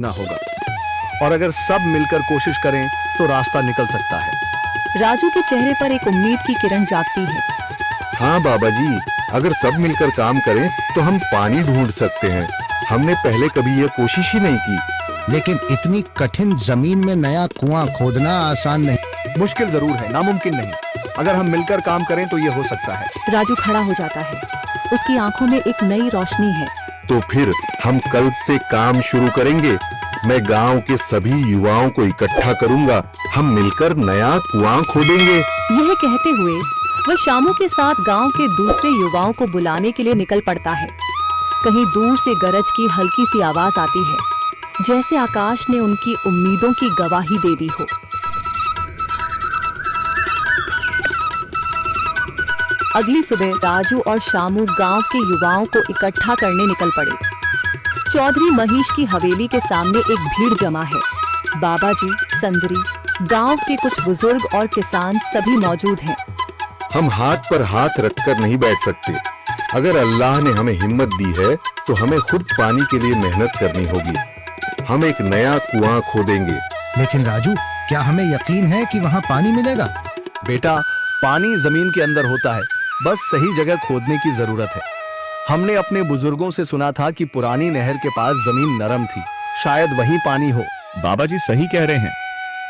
ना होगा, और अगर सब मिलकर कोशिश करें तो रास्ता निकल सकता है। राजू के चेहरे पर एक उम्मीद की किरण जागती है। हाँ बाबा जी, अगर सब मिलकर काम करें तो हम पानी ढूंढ सकते हैं। हमने पहले कभी यह कोशिश ही नहीं की। लेकिन इतनी कठिन जमीन में नया कुआं खोदना आसान नहीं। मुश्किल जरूर है, नामुमकिन नहीं। अगर हम मिलकर काम करें तो ये हो सकता है। राजू खड़ा हो जाता है। उसकी आंखों में एक नई रोशनी है। तो फिर हम कल से काम शुरू करेंगे। मैं गांव के सभी युवाओं को इकट्ठा करूंगा। हम मिलकर नया कुआं खोदेंगे। यह कहते हुए वह शामू के साथ गांव के दूसरे युवाओं को बुलाने के लिए निकल पड़ता है। कहीं दूर से गरज की हल्की सी आवाज आती है, जैसे आकाश ने उनकी उम्मीदों की गवाही दे दी हो। अगली सुबह राजू और शामू गांव के युवाओं को इकट्ठा करने निकल पड़े। चौधरी महेश की हवेली के सामने एक भीड़ जमा है। बाबा जी, संदरी, गांव के कुछ बुजुर्ग और किसान सभी मौजूद हैं। हम हाथ पर हाथ रखकर नहीं बैठ सकते। अगर अल्लाह ने हमें हिम्मत दी है तो हमें खुद पानी के लिए मेहनत करनी होगी। हम एक नया कुआं खोदेंगे। लेकिन राजू, क्या हमें यकीन है कि वहाँ पानी मिलेगा? बेटा, पानी जमीन के अंदर होता है, बस सही जगह खोदने की जरूरत है। हमने अपने बुजुर्गों से सुना था कि पुरानी नहर के पास जमीन नरम थी, शायद वहीं पानी हो। बाबा जी सही कह रहे हैं।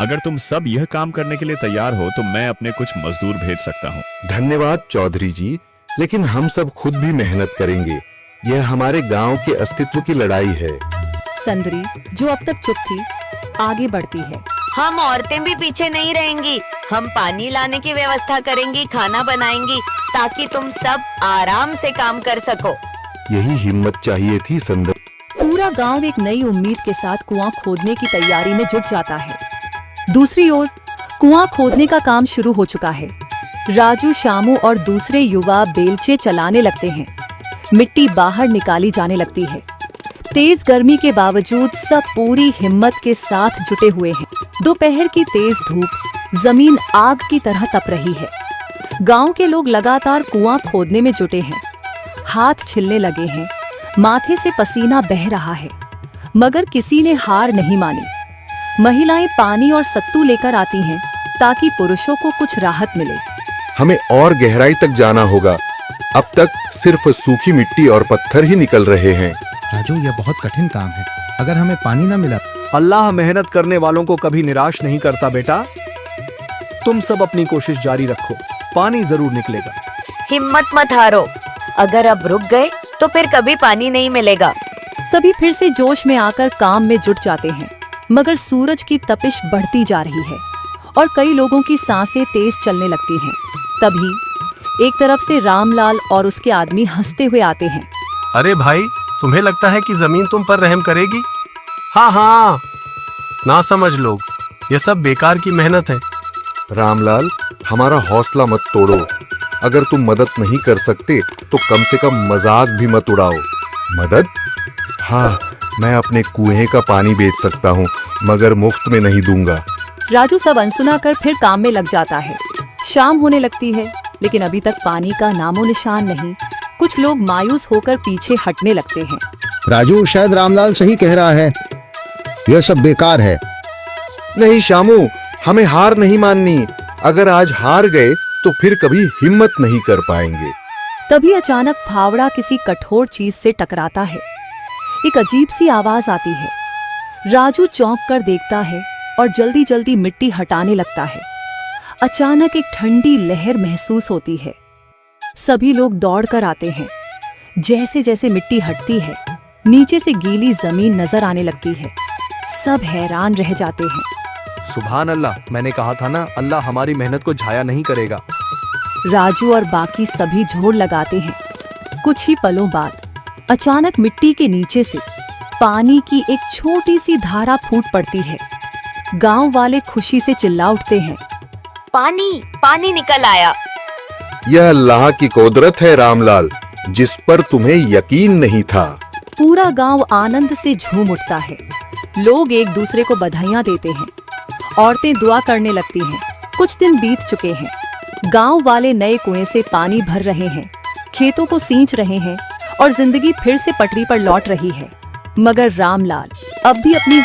अगर तुम सब यह काम करने के लिए तैयार हो तो मैं अपने कुछ मजदूर भेज सकता हूँ। धन्यवाद चौधरी जी, लेकिन हम सब खुद भी मेहनत करेंगे। यह हमारे गांव के अस्तित्व की लड़ाई है। संदरी, जो अब तक चुप थी, आगे बढ़ती है। हम औरतें भी पीछे नहीं रहेंगी। हम पानी लाने की व्यवस्था करेंगी, खाना बनाएंगी, ताकि तुम सब आराम से काम कर सको। यही हिम्मत चाहिए थी संदर। पूरा गांव एक नई उम्मीद के साथ कुआं खोदने की तैयारी में जुट जाता है। दूसरी ओर कुआं खोदने का काम शुरू हो चुका है। राजू, शामू और दूसरे युवा बेलचे चलाने लगते हैं। मिट्टी बाहर निकाली जाने लगती है। तेज गर्मी के बावजूद सब पूरी हिम्मत के साथ जुटे हुए हैं। दोपहर की तेज धूप जमीन आग की तरह तप रही है। गांव के लोग लगातार कुआं खोदने में जुटे हैं। हाथ छिलने लगे हैं, माथे से पसीना बह रहा है, मगर किसी ने हार नहीं मानी। महिलाएं पानी और सत्तू लेकर आती हैं ताकि पुरुषों को कुछ राहत मिले। हमें और गहराई तक जाना होगा। अब तक सिर्फ सूखी मिट्टी और पत्थर ही निकल रहे हैं। राजू, यह बहुत कठिन काम है। अगर हमें पानी न मिला। अल्लाह मेहनत करने वालों को कभी निराश नहीं करता बेटा। तुम सब अपनी कोशिश जारी रखो, पानी जरूर निकलेगा। हिम्मत मत हारो। अगर अब रुक गए तो फिर कभी पानी नहीं मिलेगा। सभी फिर से जोश में आकर काम में जुट जाते हैं, मगर सूरज की तपिश बढ़ती जा रही है और कई लोगों की सांसें तेज चलने लगती हैं। तभी एक तरफ से रामलाल और उसके आदमी हंसते हुए आते हैं। अरे भाई, तुम्हें लगता है कि जमीन तुम पर रहम करेगी? हाँ हाँ, ना समझ लोग, ये सब बेकार की मेहनत है। रामलाल, हमारा हौसला मत तोड़ो। अगर तुम मदद नहीं कर सकते तो कम से कम मजाक भी मत उड़ाओ। मदद? हाँ, मैं अपने कुएं का पानी बेच सकता हूँ, मगर मुफ्त में नहीं दूंगा। राजू सब अनसुना कर फिर काम में लग जाता है। शाम होने लगती है, लेकिन अभी तक पानी का नामो निशान नहीं। कुछ लोग मायूस होकर पीछे हटने लगते हैं। राजू, शायद रामलाल सही कह रहा है। यह सब बेकार है। नहीं शामू, हमें हार नहीं माननी। अगर आज हार गए तो फिर कभी हिम्मत नहीं कर पाएंगे। तभी अचानक फावड़ा किसी कठोर चीज से टकराता है। एक अजीब सी आवाज आती है। राजू चौंक कर देखता है और जल्दी जल्दी मिट्टी हटाने लगता है। अचानक एक ठंडी लहर महसूस होती है। सभी लोग दौड़ कर आते हैं। जैसे जैसे मिट्टी हटती है, नीचे से गीली जमीन नजर आने लगती है। सब हैरान रह जाते हैं। सुभान अल्लाह, मैंने कहा था ना, अल्लाह हमारी मेहनत को झाया नहीं करेगा। राजू और बाकी सभी जोर लगाते हैं। कुछ ही पलों बाद अचानक मिट्टी के नीचे से पानी की एक छोटी सी धारा फूट पड़ती है। गांव वाले खुशी से चिल्ला उठते हैं। पानी पानी निकल आया। यह अल्लाह की कुदरत है रामलाल, जिस पर तुम्हें यकीन नहीं था। पूरा गांव आनंद से झूम उठता है। लोग एक दूसरे को बधाइयां देते हैं। औरतें दुआ करने लगती हैं। कुछ दिन बीत चुके हैं। गांव वाले नए कुएं से पानी भर रहे हैं, खेतों को सींच रहे हैं और जिंदगी फिर से पटरी पर लौट रही है। मगर रामलाल अब भी अपनी